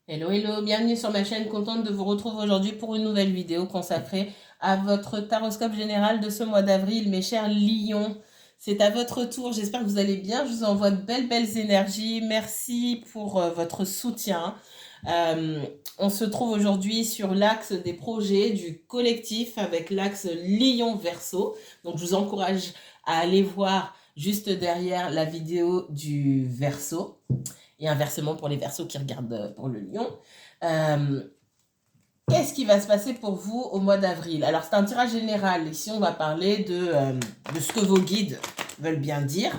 Hello, hello, bienvenue sur ma chaîne, contente de vous retrouver aujourd'hui pour une nouvelle vidéo consacrée à votre taroscope général de ce mois d'avril, mes chers lions. C'est à votre tour, j'espère que vous allez bien, je vous envoie de belles énergies, merci pour votre soutien. On se trouve aujourd'hui sur l'axe des projets du collectif avec l'axe Lion-Verseau, donc je vous encourage à aller voir juste derrière la vidéo du Verseau et inversement pour les Verseaux qui regardent pour le lion. Euh, Qu'est-ce qui va se passer pour vous au mois d'avril? Alors, c'est un tirage général. Ici, on va parler de ce que vos guides veulent bien dire.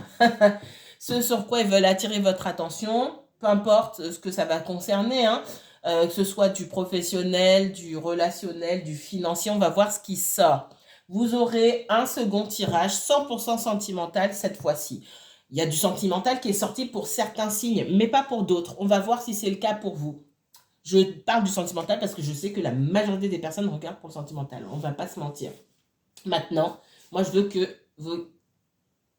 Ce sur quoi ils veulent attirer votre attention, peu importe ce que ça va concerner, hein, que ce soit du professionnel, du relationnel, du financier, on va voir ce qui sort. Vous aurez un second tirage 100% sentimental cette fois-ci. Il y a du sentimental qui est sorti pour certains signes, mais pas pour d'autres. On va voir si c'est le cas pour vous. Je parle du sentimental parce que je sais que la majorité des personnes regardent pour le sentimental. On ne va pas se mentir. Maintenant, moi, je veux que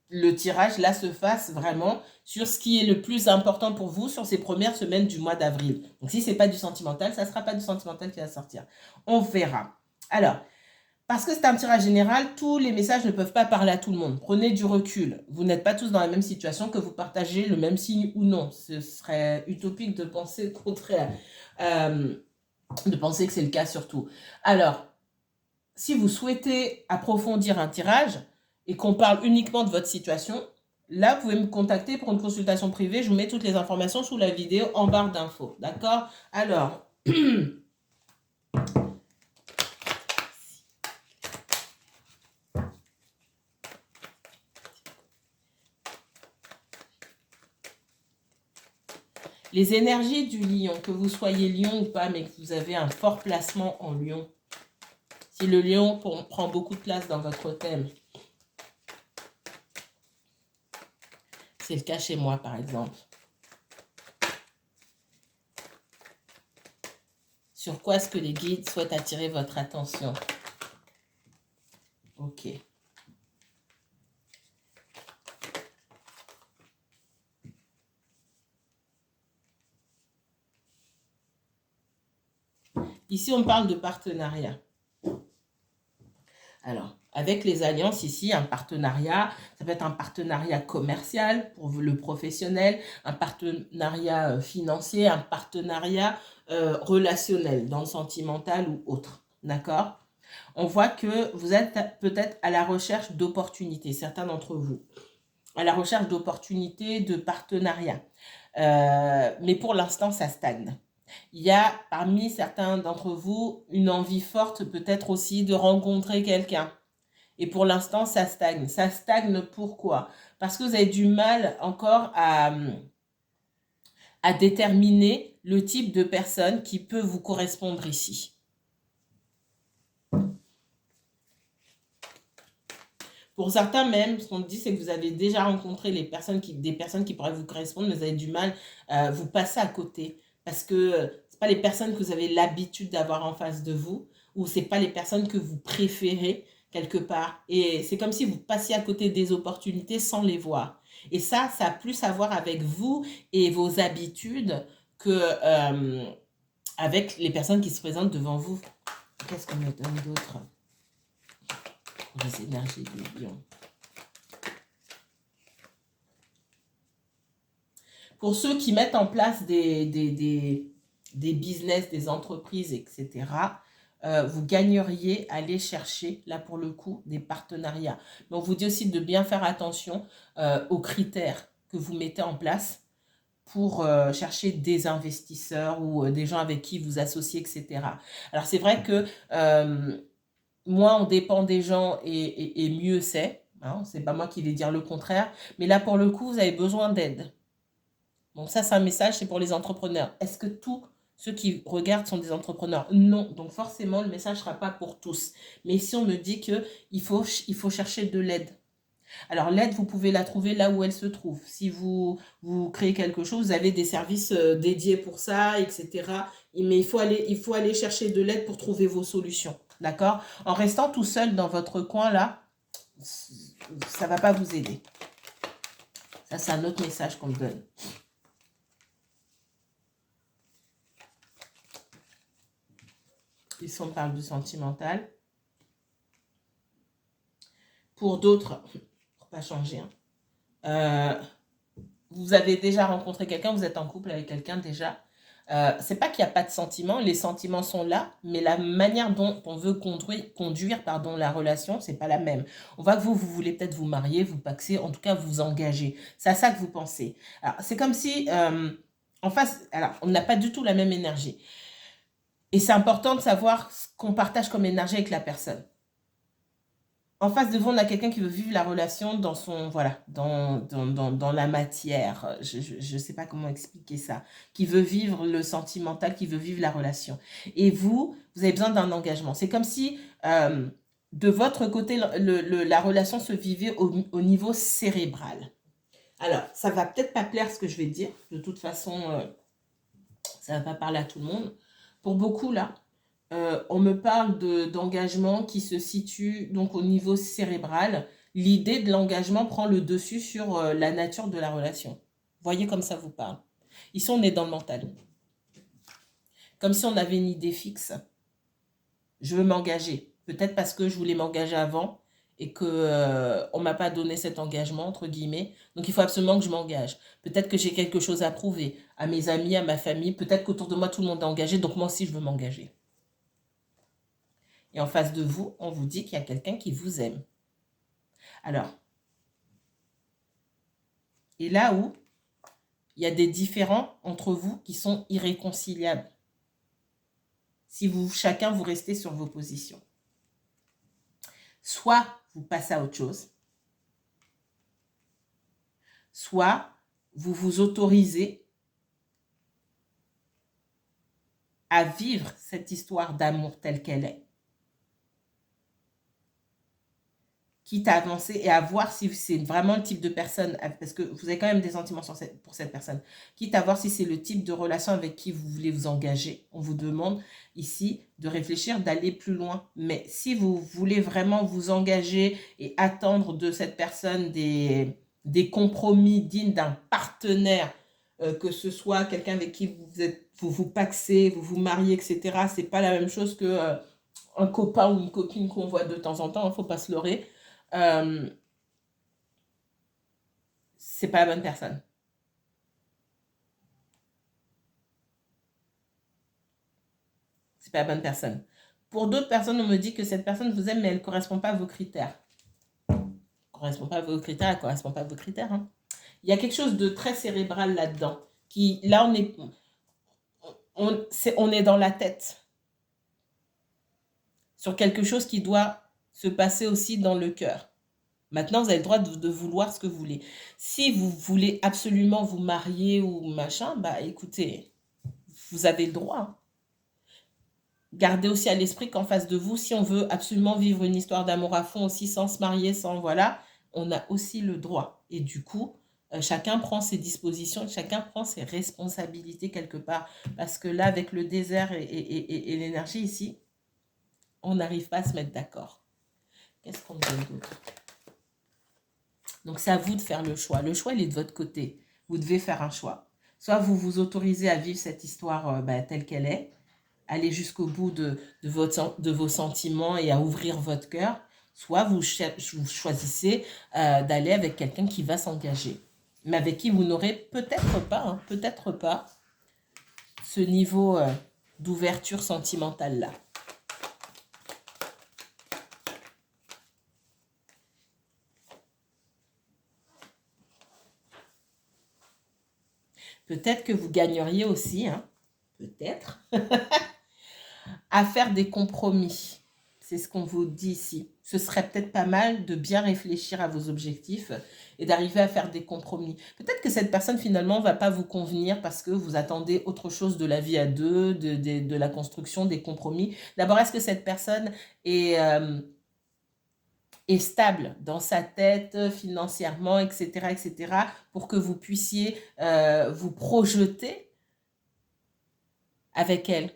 le tirage là se fasse vraiment sur ce qui est le plus important pour vous sur ces premières semaines du mois d'avril. Donc, si ce n'est pas du sentimental, ça ne sera pas du sentimental qui va sortir. On verra. Alors, parce que c'est un tirage général, tous les messages ne peuvent pas parler à tout le monde. Prenez du recul. Vous n'êtes pas tous dans la même situation, que vous partagez le même signe ou non. Ce serait utopique de penser le contraire. De penser que c'est le cas surtout. Alors, si vous souhaitez approfondir un tirage et qu'on parle uniquement de votre situation, là, vous pouvez me contacter pour une consultation privée. Je vous mets toutes les informations sous la vidéo en barre d'infos. D'accord? Alors, les énergies du lion, que vous soyez lion ou pas, mais que vous avez un fort placement en lion, si le lion prend beaucoup de place dans votre thème, c'est le cas chez moi par exemple. Sur quoi est-ce que les guides souhaitent attirer votre attention? Ok. Ici, on parle de partenariat. Alors, avec les alliances ici, un partenariat, ça peut être un partenariat commercial pour le professionnel, un partenariat financier, un partenariat relationnel dans le sentimental ou autre. D'accord? On voit que vous êtes peut-être à la recherche d'opportunités, certains d'entre vous, à la recherche d'opportunités, de partenariats. Mais pour l'instant, ça stagne. Il y a parmi certains d'entre vous une envie forte peut-être aussi de rencontrer quelqu'un. Et pour l'instant, ça stagne. Ça stagne pourquoi? Parce que vous avez du mal encore à déterminer le type de personne qui peut vous correspondre ici. Pour certains même, ce qu'on dit, c'est que vous avez déjà rencontré des personnes qui pourraient vous correspondre, mais vous avez du mal à vous passer à côté. Parce que ce pas les personnes que vous avez l'habitude d'avoir en face de vous, ou ce pas les personnes que vous préférez quelque part. Et c'est comme si vous passiez à côté des opportunités sans les voir. Et ça a plus à voir avec vous et vos habitudes que avec les personnes qui se présentent devant vous. Qu'est-ce qu'on me donne d'autre? Les énergies du lion. Pour ceux qui mettent en place des business, des entreprises, etc., vous gagneriez à aller chercher, là pour le coup, des partenariats. Mais on vous dit aussi de bien faire attention aux critères que vous mettez en place pour chercher des investisseurs ou des gens avec qui vous associez, etc. Alors c'est vrai que moins on dépend des gens et mieux c'est. Hein, c'est pas moi qui vais dire le contraire. Mais là pour le coup, vous avez besoin d'aide. Donc ça, c'est un message, c'est pour les entrepreneurs. Est-ce que tous ceux qui regardent sont des entrepreneurs? Non. Donc forcément, le message ne sera pas pour tous. Mais ici, on me dit qu'il faut chercher de l'aide. Alors l'aide, vous pouvez la trouver là où elle se trouve. Si vous créez quelque chose, vous avez des services dédiés pour ça, etc. Mais il faut aller chercher de l'aide pour trouver vos solutions. D'accord? En restant tout seul dans votre coin là, ça ne va pas vous aider. Ça, c'est un autre message qu'on me donne. Ici, on parle du sentimental. Pour d'autres, pour pas changer, hein, vous avez déjà rencontré quelqu'un, vous êtes en couple avec quelqu'un déjà. C'est pas qu'il n'y a pas de sentiments, les sentiments sont là, mais la manière dont on veut conduire la relation, c'est pas la même. On voit que vous voulez peut-être vous marier, vous paxer, en tout cas vous engager. C'est à ça que vous pensez. Alors, c'est comme si, en face, alors, on n'a pas du tout la même énergie. Et c'est important de savoir ce qu'on partage comme énergie avec la personne. En face de vous, on a quelqu'un qui veut vivre la relation dans son, voilà, dans la matière. Je ne sais pas comment expliquer ça. Qui veut vivre le sentimental, qui veut vivre la relation. Et vous avez besoin d'un engagement. C'est comme si, de votre côté, la relation se vivait au niveau cérébral. Alors, ça va peut-être pas plaire ce que je vais dire. De toute façon, ça va pas parler à tout le monde. Pour beaucoup, là, on me parle d'engagement qui se situe donc au niveau cérébral. L'idée de l'engagement prend le dessus sur la nature de la relation. Voyez comme ça vous parle. Ici, on est dans le mental. Comme si on avait une idée fixe. Je veux m'engager. Peut-être parce que je voulais m'engager avant et qu'on ne m'a pas donné cet engagement, entre guillemets. Donc, il faut absolument que je m'engage. Peut-être que j'ai quelque chose à prouver à mes amis, à ma famille. Peut-être qu'autour de moi, tout le monde est engagé. Donc, moi aussi, je veux m'engager. Et en face de vous, on vous dit qu'il y a quelqu'un qui vous aime. Alors, et là où il y a des différends entre vous qui sont irréconciliables. Si chacun vous restez sur vos positions. Soit vous passez à autre chose, soit vous vous autorisez à vivre cette histoire d'amour telle qu'elle est. Quitte à avancer et à voir si c'est vraiment le type de personne, parce que vous avez quand même des sentiments pour cette personne, quitte à voir si c'est le type de relation avec qui vous voulez vous engager. On vous demande ici de réfléchir, d'aller plus loin. Mais si vous voulez vraiment vous engager et attendre de cette personne des compromis dignes d'un partenaire, que ce soit quelqu'un avec qui vous paxez, vous vous mariez, etc., c'est pas la même chose que un copain ou une copine qu'on voit de temps en temps, il ne faut pas se leurrer. C'est pas la bonne personne. C'est pas la bonne personne. Pour d'autres personnes, on me dit que cette personne vous aime, mais elle ne correspond pas à vos critères. Elle ne correspond pas à vos critères, elle ne correspond pas à vos critères. Hein. Il y a quelque chose de très cérébral là-dedans. Là, on est dans la tête. Sur quelque chose qui doit se passer aussi dans le cœur. Maintenant, vous avez le droit de vouloir ce que vous voulez. Si vous voulez absolument vous marier ou machin, bah écoutez, vous avez le droit. Hein. Gardez aussi à l'esprit qu'en face de vous, si on veut absolument vivre une histoire d'amour à fond aussi, sans se marier, sans voilà, on a aussi le droit. Et du coup, chacun prend ses dispositions, chacun prend ses responsabilités quelque part. Parce que là, avec le désert et l'énergie ici, on n'arrive pas à se mettre d'accord. Qu'est-ce qu'on donne d'autre ? Donc, c'est à vous de faire le choix. Le choix, il est de votre côté. Vous devez faire un choix. Soit vous vous autorisez à vivre cette histoire telle qu'elle est, aller jusqu'au bout de vos sentiments et à ouvrir votre cœur, soit vous choisissez d'aller avec quelqu'un qui va s'engager, mais avec qui vous n'aurez peut-être pas ce niveau d'ouverture sentimentale-là. Peut-être que vous gagneriez aussi, hein, peut-être, à faire des compromis. C'est ce qu'on vous dit ici. Ce serait peut-être pas mal de bien réfléchir à vos objectifs et d'arriver à faire des compromis. Peut-être que cette personne, finalement, ne va pas vous convenir parce que vous attendez autre chose de la vie à deux, de la construction, des compromis. D'abord, est-ce que cette personne est stable dans sa tête, financièrement, etc., pour que vous puissiez vous projeter avec elle,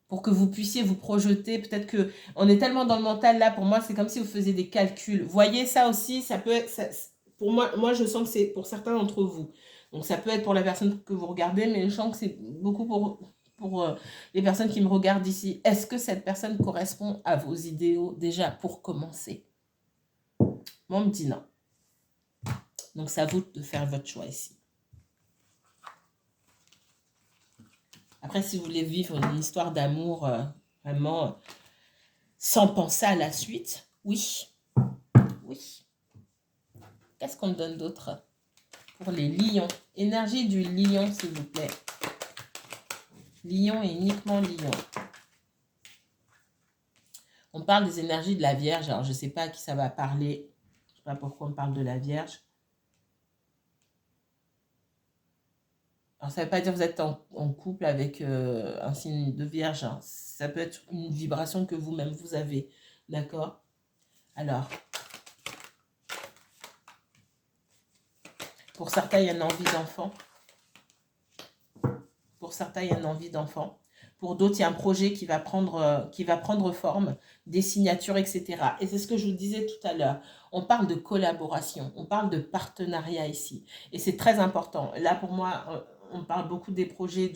pour que vous puissiez vous projeter. Peut-être que on est tellement dans le mental là, pour moi, c'est comme si vous faisiez des calculs. Voyez ça aussi, ça peut être, pour moi, je sens que c'est pour certains d'entre vous. Donc, ça peut être pour la personne que vous regardez, mais je sens que c'est beaucoup pour les personnes qui me regardent ici, est-ce que cette personne correspond à vos idéaux déjà pour commencer? Moi, on me dit non. Donc, c'est à vous de faire votre choix ici. Après, si vous voulez vivre une histoire d'amour vraiment sans penser à la suite, oui. Oui. Qu'est-ce qu'on me donne d'autre pour les lions? Énergie du lion, s'il vous plaît. Lion et uniquement lion. On parle des énergies de la Vierge. Alors, je ne sais pas à qui ça va parler. Je ne sais pas pourquoi on parle de la Vierge. Alors, ça ne veut pas dire que vous êtes en couple avec un signe de Vierge. Hein. Ça peut être une vibration que vous-même vous avez. D'accord? Alors, pour certains, il y a une envie d'enfant. Pour certains, il y a une envie d'enfant. Pour d'autres, il y a un projet qui va prendre forme, des signatures, etc. Et c'est ce que je vous disais tout à l'heure. On parle de collaboration, on parle de partenariat ici. Et c'est très important. Là, pour moi, on parle beaucoup des projets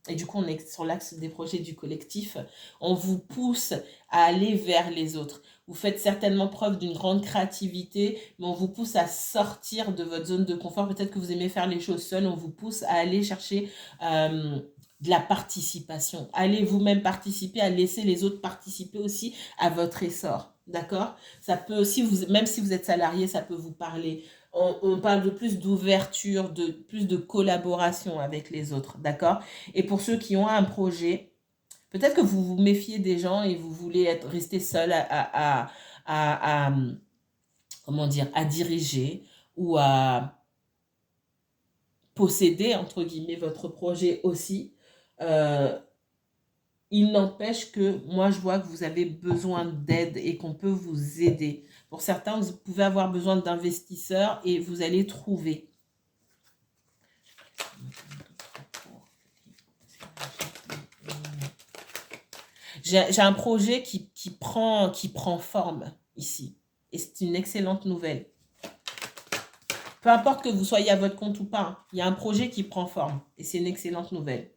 et du coup, on est sur l'axe des projets du collectif. On vous pousse à aller vers les autres. Vous faites certainement preuve d'une grande créativité, mais on vous pousse à sortir de votre zone de confort. Peut-être que vous aimez faire les choses seul. On vous pousse à aller chercher de la participation. Allez vous-même participer, à laisser les autres participer aussi à votre essor. D'accord? Ça peut aussi, même si vous êtes salarié, ça peut vous parler. On parle de plus d'ouverture, de plus de collaboration avec les autres. D'accord? Et pour ceux qui ont un projet, peut-être que vous vous méfiez des gens et vous voulez rester seul comment dire, à diriger ou à posséder, entre guillemets, votre projet aussi. Il n'empêche que moi, je vois que vous avez besoin d'aide et qu'on peut vous aider. Pour certains, vous pouvez avoir besoin d'investisseurs et vous allez trouver. J'ai un projet qui prend forme ici. Et c'est une excellente nouvelle. Peu importe que vous soyez à votre compte ou pas, hein, il y a un projet qui prend forme. Et c'est une excellente nouvelle.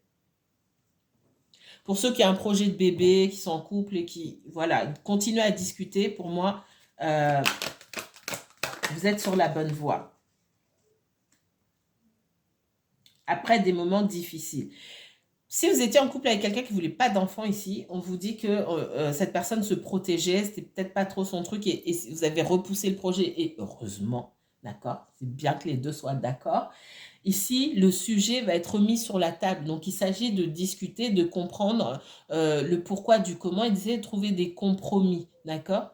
Pour ceux qui ont un projet de bébé, qui sont en couple et qui, voilà, continuez à discuter. Pour moi, vous êtes sur la bonne voie. Après des moments difficiles. Si vous étiez en couple avec quelqu'un qui ne voulait pas d'enfant ici, on vous dit que cette personne se protégeait, c'était peut-être pas trop son truc et vous avez repoussé le projet. Et heureusement, d'accord, c'est bien que les deux soient d'accord. Ici, le sujet va être mis sur la table. Donc, il s'agit de discuter, de comprendre le pourquoi du comment et d'essayer de trouver des compromis. D'accord?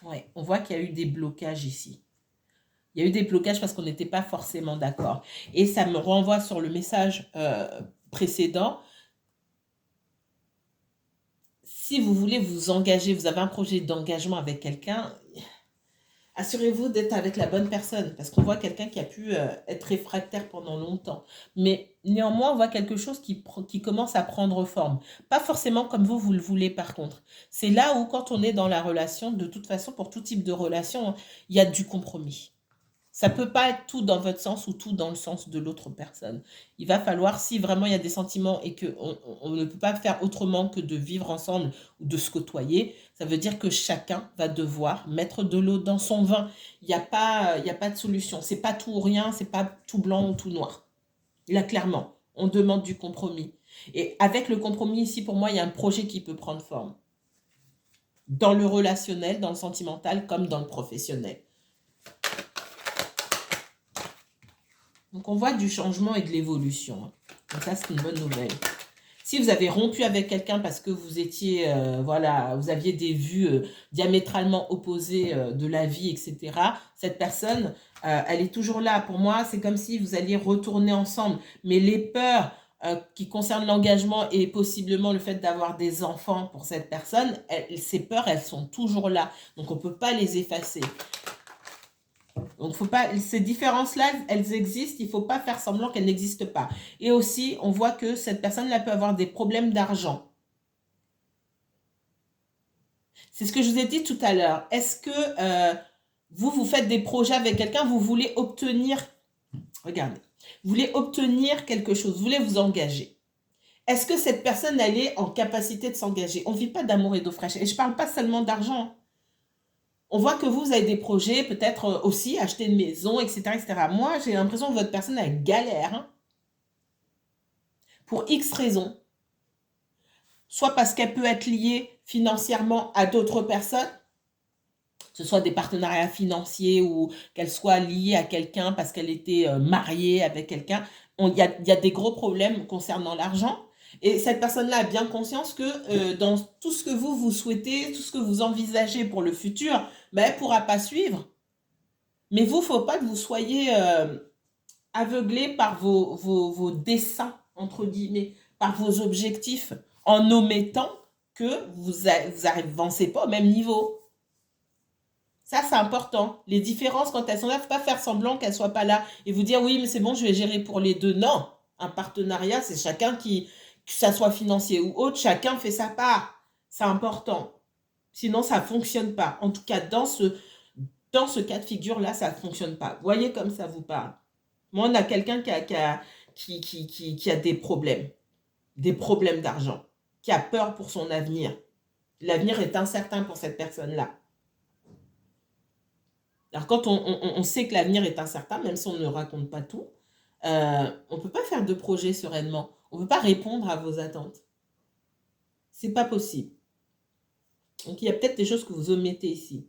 Ouais, on voit qu'il y a eu des blocages ici. Il y a eu des blocages parce qu'on n'était pas forcément d'accord. Et ça me renvoie sur le message précédent. Si vous voulez vous engager, vous avez un projet d'engagement avec quelqu'un, assurez-vous d'être avec la bonne personne, parce qu'on voit quelqu'un qui a pu être réfractaire pendant longtemps. Mais néanmoins, on voit quelque chose qui commence à prendre forme. Pas forcément comme vous le voulez par contre. C'est là où quand on est dans la relation, de toute façon, pour tout type de relation, il y a du compromis. Ça ne peut pas être tout dans votre sens ou tout dans le sens de l'autre personne. Il va falloir, si vraiment il y a des sentiments et qu'on ne peut pas faire autrement que de vivre ensemble ou de se côtoyer, ça veut dire que chacun va devoir mettre de l'eau dans son vin. Il n'y a pas de solution. C'est pas tout ou rien, c'est pas tout blanc ou tout noir. Là, clairement, on demande du compromis. Et avec le compromis ici, pour moi, il y a un projet qui peut prendre forme. Dans le relationnel, dans le sentimental, comme dans le professionnel. Donc, on voit du changement et de l'évolution. Donc, ça, c'est une bonne nouvelle. Si vous avez rompu avec quelqu'un parce que vous étiez, voilà, vous aviez des vues diamétralement opposées de la vie, etc., cette personne, elle est toujours là. Pour moi, c'est comme si vous alliez retourner ensemble. Mais les peurs qui concernent l'engagement et possiblement le fait d'avoir des enfants pour cette personne, ces peurs, elles sont toujours là. Donc, on ne peut pas les effacer. Donc, faut pas, ces différences-là, elles existent. Il ne faut pas faire semblant qu'elles n'existent pas. Et aussi, on voit que cette personne-là peut avoir des problèmes d'argent. C'est ce que je vous ai dit tout à l'heure. Est-ce que vous faites des projets avec quelqu'un, vous voulez obtenir... Regardez. Vous voulez obtenir quelque chose, vous voulez vous engager. Est-ce que cette personne, elle est en capacité de s'engager? On ne vit pas d'amour et d'eau fraîche. Et je ne parle pas seulement d'argent. On voit que vous avez des projets, peut-être aussi acheter une maison, etc. etc. Moi, j'ai l'impression que votre personne, elle galère. Hein, pour X raisons. Soit parce qu'elle peut être liée financièrement à d'autres personnes, que ce soit des partenariats financiers ou qu'elle soit liée à quelqu'un parce qu'elle était mariée avec quelqu'un. Il y a des gros problèmes concernant l'argent. Et cette personne-là a bien conscience que dans tout ce que vous souhaitez, tout ce que vous envisagez pour le futur, ben, elle ne pourra pas suivre. Mais vous, il ne faut pas que vous soyez aveuglé par vos desseins, entre guillemets, par vos objectifs, en omettant que vous n'avancez pas au même niveau. Ça, c'est important. Les différences, quand elles sont là, il ne faut pas faire semblant qu'elles ne soient pas là et vous dire, oui, mais c'est bon, je vais gérer pour les deux. Non, un partenariat, c'est chacun qui, que ça soit financier ou autre, chacun fait sa part. C'est important. Sinon, ça ne fonctionne pas. En tout cas, dans ce cas de figure-là, ça ne fonctionne pas. Voyez comme ça vous parle. Moi, on a quelqu'un qui a des problèmes d'argent, qui a peur pour son avenir. L'avenir est incertain pour cette personne-là. Alors, quand on sait que l'avenir est incertain, même si on ne raconte pas tout, on ne peut pas faire de projet sereinement. On ne peut pas répondre à vos attentes. C'est pas possible. Donc, il y a peut-être des choses que vous omettez ici.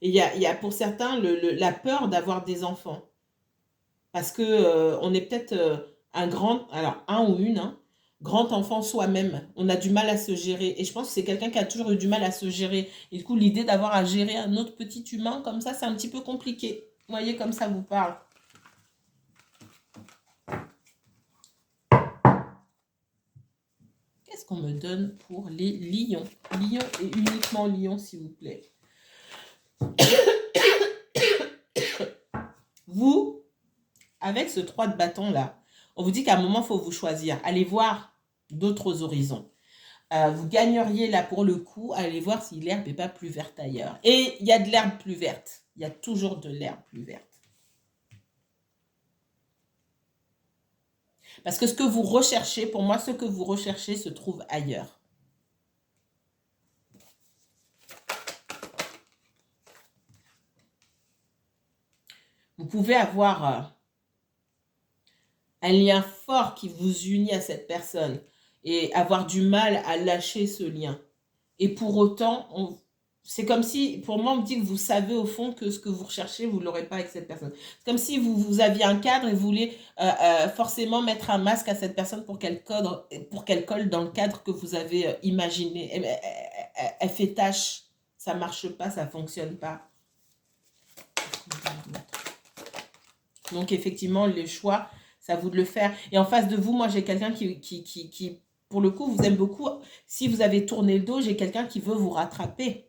Et il y a pour certains la peur d'avoir des enfants. Parce que on est peut-être un ou une, hein, grand enfant soi-même. On a du mal à se gérer. Et je pense que c'est quelqu'un qui a toujours eu du mal à se gérer. Et du coup, l'idée d'avoir à gérer un autre petit humain comme ça, c'est un petit peu compliqué. Vous voyez, comme ça vous parle. Qu'est-ce qu'on me donne pour les lions? Lions et uniquement lions, s'il vous plaît. Vous, avec ce 3 de bâton là, on vous dit qu'à un moment, il faut vous choisir. Allez voir d'autres horizons. Vous gagneriez là pour le coup, allez voir si l'herbe n'est pas plus verte ailleurs. Et il y a de l'herbe plus verte. Il y a toujours de l'herbe plus verte. Parce que ce que vous recherchez, pour moi, ce que vous recherchez se trouve ailleurs. Vous pouvez avoir un lien fort qui vous unit à cette personne et avoir du mal à lâcher ce lien. Et pour autant, c'est comme si, pour moi, on me dit que vous savez au fond que ce que vous recherchez, vous ne l'aurez pas avec cette personne. C'est comme si vous aviez un cadre et vous voulez forcément mettre un masque à cette personne pour qu'elle colle dans le cadre que vous avez imaginé. Elle fait tâche, ça ne marche pas, ça ne fonctionne pas. Donc, effectivement, le choix, c'est à vous de le faire. Et en face de vous, moi, j'ai quelqu'un qui, pour le coup, vous aime beaucoup. Si vous avez tourné le dos, j'ai quelqu'un qui veut vous rattraper.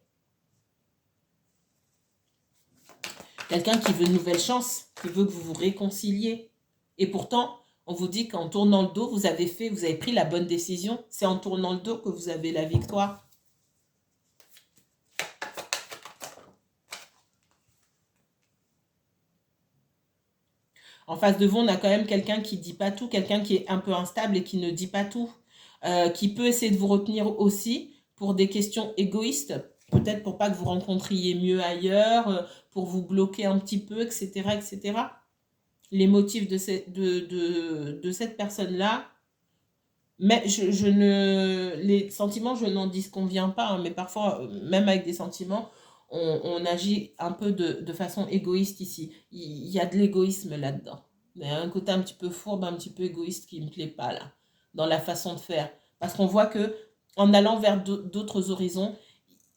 Quelqu'un qui veut une nouvelle chance, qui veut que vous vous réconciliez. Et pourtant, on vous dit qu'en tournant le dos, vous avez pris la bonne décision. C'est en tournant le dos que vous avez la victoire. En face de vous, on a quand même quelqu'un qui ne dit pas tout, quelqu'un qui est un peu instable et qui ne dit pas tout, qui peut essayer de vous retenir aussi pour des questions égoïstes, peut-être pour pas que vous rencontriez mieux ailleurs, pour vous bloquer un petit peu, etc., etc. Les motifs de cette personne-là, mais les sentiments, je n'en disconviens pas, hein, mais parfois, même avec des sentiments, on agit un peu de façon égoïste ici. Il y a de l'égoïsme là-dedans. Il y a un côté un petit peu fourbe, un petit peu égoïste qui ne me plaît pas là, dans la façon de faire. Parce qu'on voit que en allant vers d'autres horizons,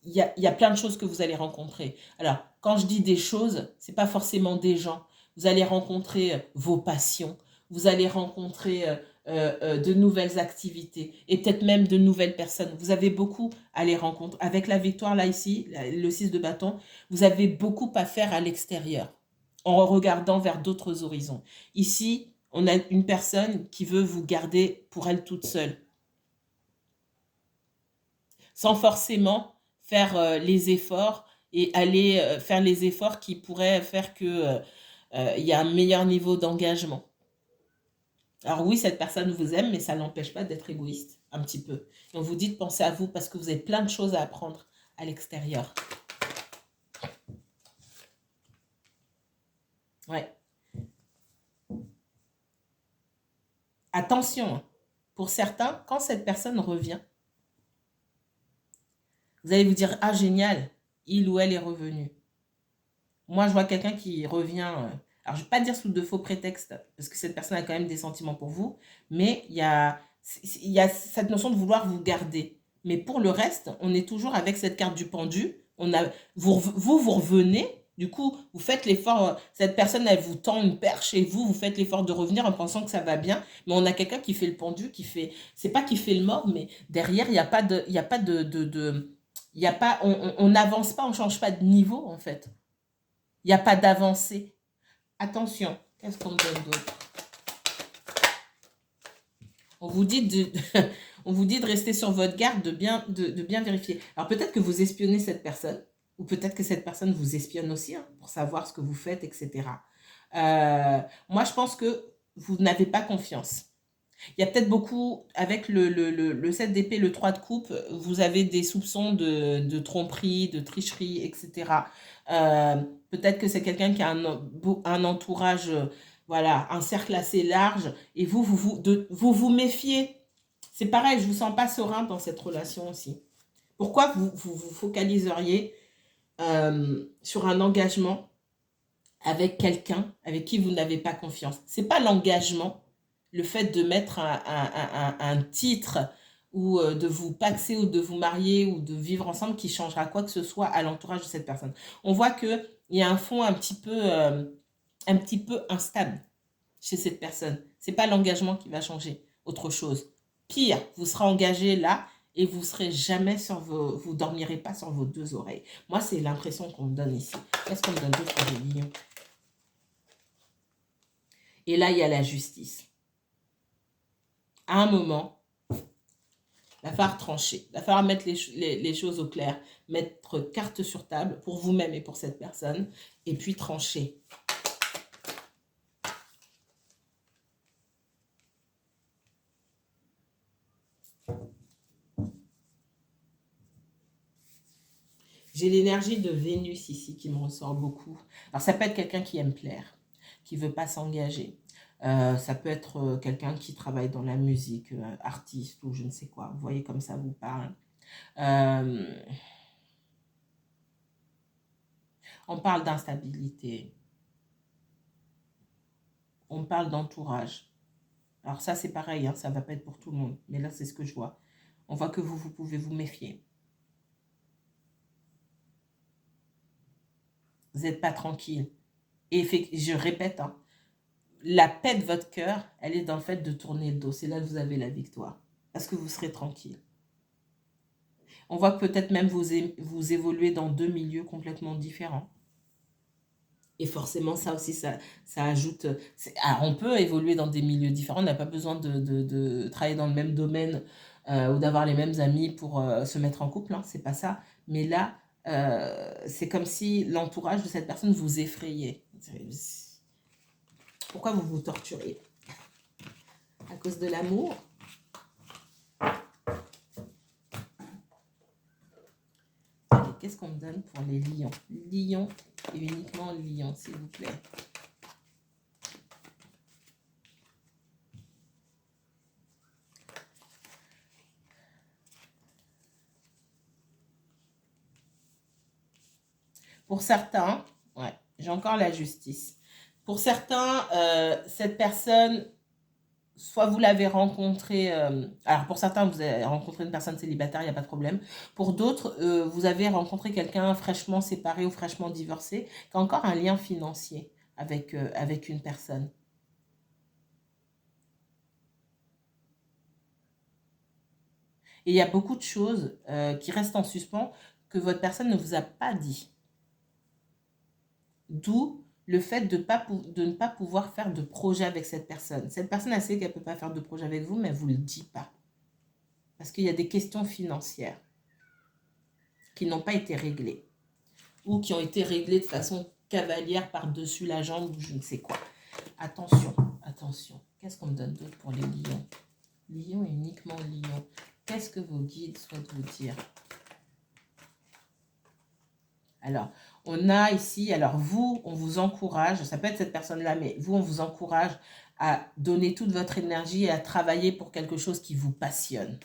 il y a plein de choses que vous allez rencontrer. Alors, quand je dis des choses, ce n'est pas forcément des gens. Vous allez rencontrer vos passions, vous allez rencontrer de nouvelles activités et peut-être même de nouvelles personnes. Vous avez beaucoup à les rencontrer. Avec la victoire là ici, le 6 de bâton, vous avez beaucoup à faire à l'extérieur en regardant vers d'autres horizons. Ici, on a une personne qui veut vous garder pour elle toute seule. Sans forcément faire les efforts et aller faire les efforts qui pourraient faire que il y a un meilleur niveau d'engagement. Alors oui, cette personne vous aime, mais ça n'empêche pas d'être égoïste, un petit peu. Et on vous dit de penser à vous parce que vous avez plein de choses à apprendre à l'extérieur. Ouais. Attention, pour certains, quand cette personne revient, vous allez vous dire, ah génial, il ou elle est revenu. Moi, je vois quelqu'un qui revient, alors je ne vais pas dire sous de faux prétextes, parce que cette personne a quand même des sentiments pour vous, mais il y a cette notion de vouloir vous garder. Mais pour le reste, on est toujours avec cette carte du pendu. Vous revenez, du coup, vous faites l'effort, cette personne, elle vous tend une perche et vous faites l'effort de revenir en pensant que ça va bien. Mais on a quelqu'un qui fait le pendu, c'est pas qui fait le mort, mais derrière, il n'y a pas on n'avance pas, on ne change pas de niveau, en fait. Il n'y a pas d'avancée. Attention, qu'est-ce qu'on me donne d'autre? On vous dit on vous dit de rester sur votre garde, de bien vérifier. Alors peut-être que vous espionnez cette personne, ou peut-être que cette personne vous espionne aussi, hein, pour savoir ce que vous faites, etc. Moi, je pense que vous n'avez pas confiance. Il y a peut-être beaucoup, avec le 7 d'épée, le 3 de coupe, vous avez des soupçons de tromperie, de tricherie, etc. Peut-être que c'est quelqu'un qui a un entourage, voilà, un cercle assez large, et vous méfiez. C'est pareil, je ne vous sens pas serein dans cette relation aussi. Pourquoi vous focaliseriez sur un engagement avec quelqu'un avec qui vous n'avez pas confiance? Ce n'est pas l'engagement, le fait de mettre un titre ou de vous paxer ou de vous marier ou de vivre ensemble qui changera quoi que ce soit à l'entourage de cette personne. On voit qu'il y a un fond un petit peu instable chez cette personne. Ce n'est pas l'engagement qui va changer, autre chose. Pire, vous serez engagé là et vous serez jamais vous dormirez pas sur vos deux oreilles. Moi, c'est l'impression qu'on me donne ici. Qu'est-ce qu'on me donne d'autre pour les lions? Et là, il y a la justice. À un moment, il va falloir trancher. Il va falloir mettre les choses au clair. Mettre carte sur table pour vous-même et pour cette personne. Et puis trancher. J'ai l'énergie de Vénus ici qui me ressort beaucoup. Alors ça peut être quelqu'un qui aime plaire, qui ne veut pas s'engager. Ça peut être quelqu'un qui travaille dans la musique, artiste ou je ne sais quoi. Vous voyez comme ça vous parle. On parle d'instabilité. On parle d'entourage. Alors ça c'est pareil, hein, ça ne va pas être pour tout le monde. Mais là c'est ce que je vois. On voit que vous pouvez vous méfier. Vous n'êtes pas tranquille. Et je répète, hein, la paix de votre cœur, elle est dans le fait de tourner le dos. C'est là que vous avez la victoire. Parce que vous serez tranquille. On voit que peut-être même vous évoluez dans deux milieux complètement différents. Et forcément, ça aussi, ça ajoute... Alors, on peut évoluer dans des milieux différents. On n'a pas besoin de travailler dans le même domaine ou d'avoir les mêmes amis pour se mettre en couple. Hein, c'est pas ça. Mais là, c'est comme si l'entourage de cette personne vous effrayait. Pourquoi vous vous torturez? À cause de l'amour? Allez, qu'est-ce qu'on me donne pour les lions? Lions et uniquement lions, s'il vous plaît. Pour certains, ouais, j'ai encore la justice. Pour certains, cette personne, soit vous l'avez rencontrée, alors pour certains, vous avez rencontré une personne célibataire, il n'y a pas de problème. Pour d'autres, vous avez rencontré quelqu'un fraîchement séparé ou fraîchement divorcé, qui a encore un lien financier avec une personne. Et il y a beaucoup de choses qui restent en suspens que votre personne ne vous a pas dit. D'où le fait de ne pas pouvoir faire de projet avec cette personne. Cette personne, elle sait qu'elle ne peut pas faire de projet avec vous, mais elle ne vous le dit pas. Parce qu'il y a des questions financières qui n'ont pas été réglées. ou qui ont été réglés de façon cavalière par-dessus la jambe ou je ne sais quoi. Attention, attention. Qu'est-ce qu'on me donne d'autre pour les lions? Lion et uniquement lion. Qu'est-ce que vos guides souhaitent vous dire? Alors, on a ici, alors vous, on vous encourage, ça peut être cette personne-là, mais vous, on vous encourage à donner toute votre énergie et à travailler pour quelque chose qui vous passionne.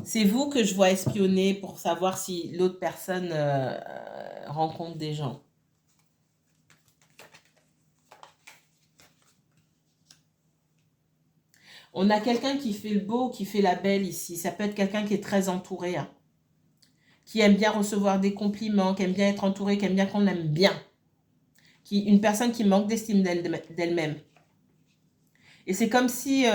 C'est vous que je vois espionner pour savoir si l'autre personne rencontre des gens. On a quelqu'un qui fait le beau, qui fait la belle ici. Ça peut être quelqu'un qui est très entouré, hein, qui aime bien recevoir des compliments, qui aime bien être entouré, qui aime bien qu'on aime bien. Une personne qui manque d'estime d'elle-même. Et c'est comme si,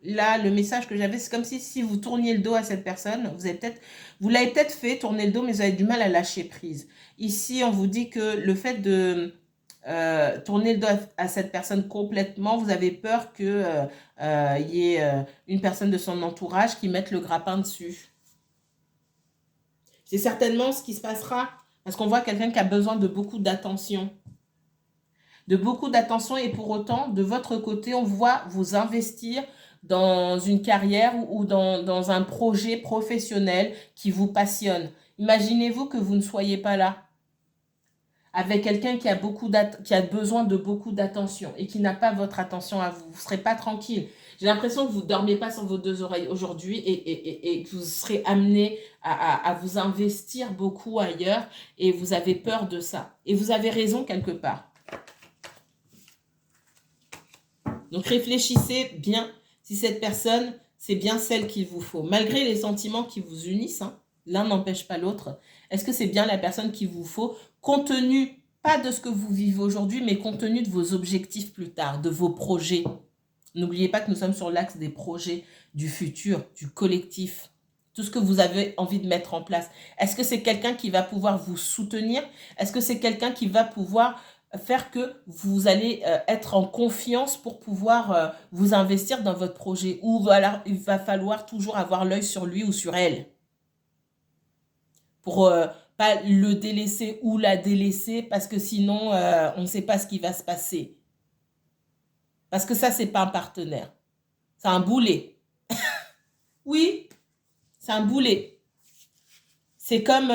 là, le message que j'avais, c'est comme si vous tourniez le dos à cette personne, vous l'avez peut-être fait tourner le dos, mais vous avez du mal à lâcher prise. Ici, on vous dit que le fait de tourner le dos à cette personne complètement, vous avez peur qu'il y ait une personne de son entourage qui mette le grappin dessus. C'est certainement ce qui se passera, parce qu'on voit quelqu'un qui a besoin de beaucoup d'attention. De beaucoup d'attention et pour autant, de votre côté, on voit vous investir dans une carrière ou dans un projet professionnel qui vous passionne. Imaginez-vous que vous ne soyez pas là avec quelqu'un qui a besoin de beaucoup d'attention et qui n'a pas votre attention à vous. Vous ne serez pas tranquille. J'ai l'impression que vous ne dormez pas sur vos deux oreilles aujourd'hui et que vous serez amené à vous investir beaucoup ailleurs et vous avez peur de ça. Et vous avez raison quelque part. Donc réfléchissez bien si cette personne, c'est bien celle qu'il vous faut. Malgré les sentiments qui vous unissent, hein, l'un n'empêche pas l'autre. Est-ce que c'est bien la personne qu'il vous faut, compte tenu, pas de ce que vous vivez aujourd'hui, mais compte tenu de vos objectifs plus tard, de vos projets. N'oubliez pas que nous sommes sur l'axe des projets, du futur, du collectif. Tout ce que vous avez envie de mettre en place. Est-ce que c'est quelqu'un qui va pouvoir vous soutenir? Est-ce que c'est quelqu'un qui va pouvoir faire que vous allez être en confiance pour pouvoir vous investir dans votre projet? Ou il va falloir toujours avoir l'œil sur lui ou sur elle pour pas le délaisser ou la délaisser parce que sinon on ne sait pas ce qui va se passer. Parce que ça, c'est pas un partenaire. C'est un boulet. Oui, c'est un boulet. C'est comme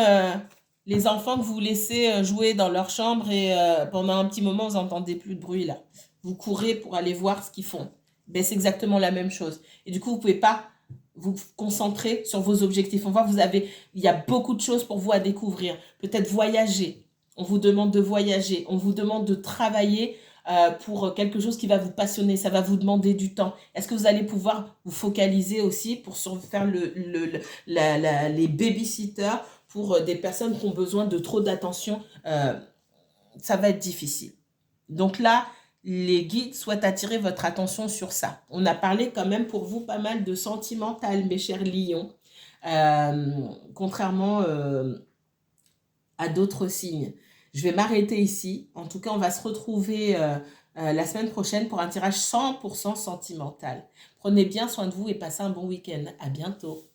les enfants que vous laissez jouer dans leur chambre et pendant un petit moment, vous n'entendez plus de bruit là. Vous courez pour aller voir ce qu'ils font. Ben, c'est exactement la même chose. Et du coup, vous ne pouvez pas vous concentrer sur vos objectifs. On voit, il y a beaucoup de choses pour vous à découvrir. Peut-être voyager. On vous demande de voyager. On vous demande de travailler pour quelque chose qui va vous passionner. Ça va vous demander du temps. Est-ce que vous allez pouvoir vous focaliser aussi pour faire les babysitters pour des personnes qui ont besoin de trop d'attention? Ça va être difficile. Donc là, les guides souhaitent attirer votre attention sur ça. On a parlé quand même pour vous pas mal de sentimental, mes chers lions. Contrairement à d'autres signes. Je vais m'arrêter ici. En tout cas, on va se retrouver la semaine prochaine pour un tirage 100% sentimental. Prenez bien soin de vous et passez un bon week-end. À bientôt.